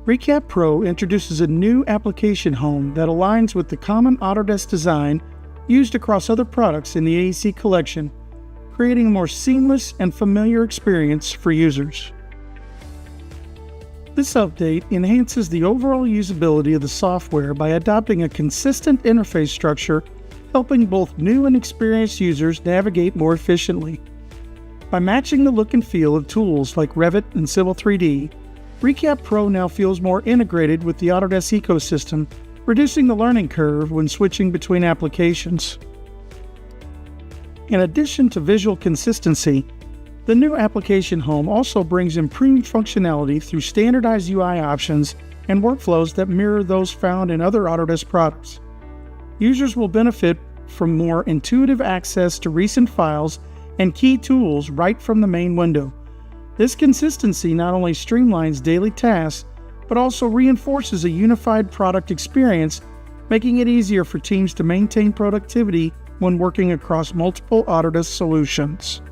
Recap Pro introduces a new application home that aligns with the common Autodesk design used across other products in the AEC Collection, creating a more seamless and familiar experience for users. This update enhances the overall usability of the software by adopting a consistent interface structure, helping both new and experienced users navigate more efficiently. By matching the look and feel of tools like Revit and Civil 3D, Recap Pro now feels more integrated with the Autodesk ecosystem, reducing the learning curve when switching between applications. In addition to visual consistency, the new application home also brings improved functionality through standardized UI options and workflows that mirror those found in other Autodesk products. Users will benefit from more intuitive access to recent files and key tools right from the main window. This consistency not only streamlines daily tasks, but also reinforces a unified product experience, making it easier for teams to maintain productivity when working across multiple Autodesk solutions.